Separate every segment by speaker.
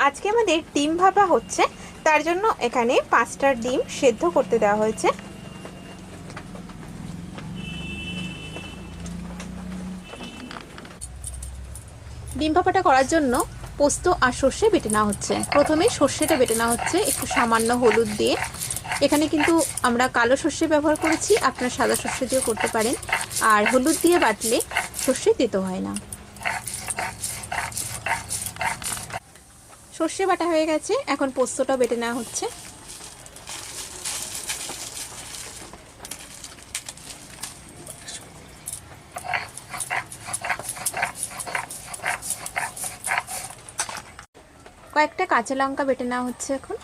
Speaker 1: আজকে আমাদের ডিম ভাপা হচ্ছে, তার জন্য এখানে 5টা ডিম সেদ্ধ করতে দেওয়া হয়েছে। ডিম ভাপাটা করার জন্য পোস্ত আর সর্ষে বেটে নেওয়া হচ্ছে। প্রথমে সর্ষেটা বেটে নেওয়া হচ্ছে একটু সামান্য হলুদ দিয়ে। এখানে কিন্তু আমরা কালো সর্ষে ব্যবহার করেছি, আপনারা সাদা সর্ষে দিয়েও করতে পারেন। আর হলুদ দিয়ে বাটলে সর্ষে তেতো হয় না। সর্ষে বাটা হয়ে গেছে, এখন পোস্তটা বেটে নেওয়া হচ্ছে। কয়েকটা কাঁচা লঙ্কা বেটে নেওয়া হচ্ছে এখন।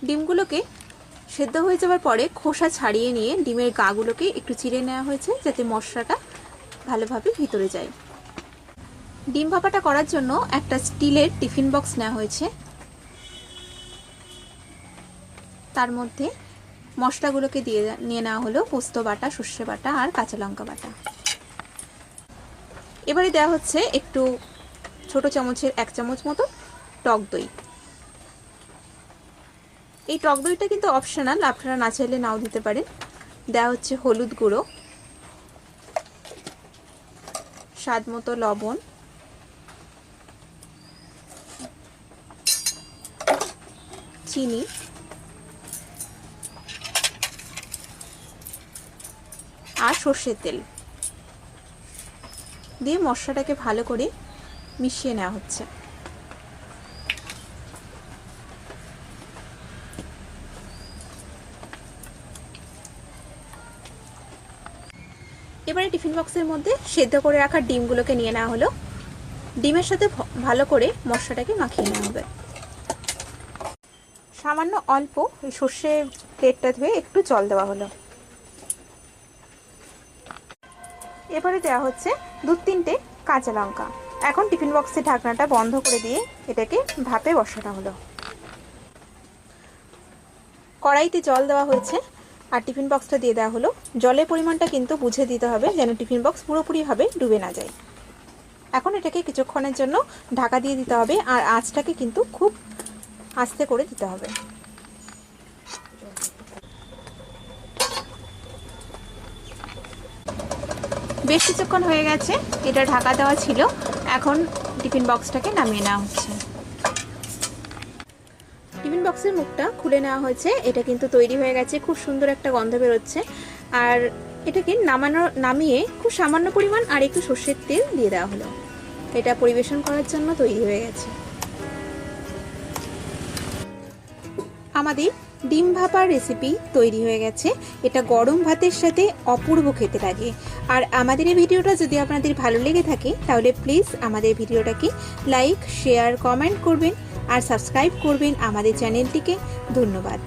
Speaker 1: ডিমগুলোকে সেদ্ধ হয়ে যাওয়ার পরে খোসা ছাড়িয়ে নিয়ে ডিমের গাগুলোকে একটু চিড়ে নেওয়া হয়েছে, যাতে মশলাটা ভালোভাবে ভিতরে যায়। ডিম ভাপাটা করার জন্য একটা স্টিলের টিফিন বক্স নেওয়া হয়েছে, তার মধ্যে মশলাগুলোকে নিয়ে নেওয়া হলো পোস্ত বাটা, সর্ষে বাটা আর কাঁচা লঙ্কা বাটা। এবারে দেওয়া হচ্ছে একটু ছোট চামচের 1 চামচ মতো টক দই। এই টক দইটা কিন্তু অপশনাল, আপনারা না চাইলে নাও দিতে পারেন। দেওয়া হচ্ছে হলুদ গুঁড়ো, স্বাদ মতো লবণ, চিনি আর সর্ষের তেল দিয়ে মশলাটাকে ভালো করে মিশিয়ে নেওয়া হচ্ছে। এবারে টিফিন বক্সের মধ্যে সেদ্ধ করে রাখা ডিমগুলোকে নিয়ে নেওয়া হলো। ডিমের সাথে ভালো করে মশলাটাকে মাখিয়ে নেওয়া হবে। সামান্য অল্প সর্ষে প্লেটটা ধুয়ে একটু জল দেওয়া হলো। এবারে দেওয়া হচ্ছে 2-3টে কাঁচা লঙ্কা। এখন টিফিন বক্সের ঢাকনাটা বন্ধ করে দিয়ে এটাকে ভাপে বসানো হলো। কড়াইতে জল দেওয়া হয়েছে আর টিফিন বক্সটা দিয়ে দেওয়া হলো। জলের পরিমাণটা কিন্তু বুঝে দিতে হবে, যেন টিফিন বক্স পুরোপুরিভাবে ডুবে না যায়। এখন এটাকে কিছুক্ষণের জন্য ঢাকা দিয়ে দিতে হবে, আর আঁচটাকে কিন্তু খুব আস্তে করে দিতে হবে। বেশ কিছুক্ষণ হয়ে গেছে, এটা ঢাকা দেওয়া ছিল। এখন টিফিন বক্সটাকে নামিয়ে নেওয়া হচ্ছে। টিফিন বক্সের মুখটা খুলে নেওয়া হয়েছে, এটা কিন্তু তৈরি হয়ে গেছে। খুব সুন্দর একটা গন্ধ বেরোচ্ছে। আর এটাকে নামিয়ে খুব সামান্য পরিমাণ আর একটু সর্ষের তেল দিয়ে দেওয়া হলো। এটা পরিবেশন করার জন্য তৈরি হয়ে গেছে। আমাদের ডিম ভাপার রেসিপি তৈরি হয়ে গেছে। এটা গরম ভাতের সাথে অপূর্ব খেতে লাগে। আর আমাদের এই ভিডিওটা যদি আপনাদের ভালো লেগে থাকে, তাহলে প্লিজ আমাদের ভিডিওটাকে লাইক, শেয়ার, কমেন্ট করবেন আর সাবস্ক্রাইব করবেন আমাদের চ্যানেলটিকে। ধন্যবাদ।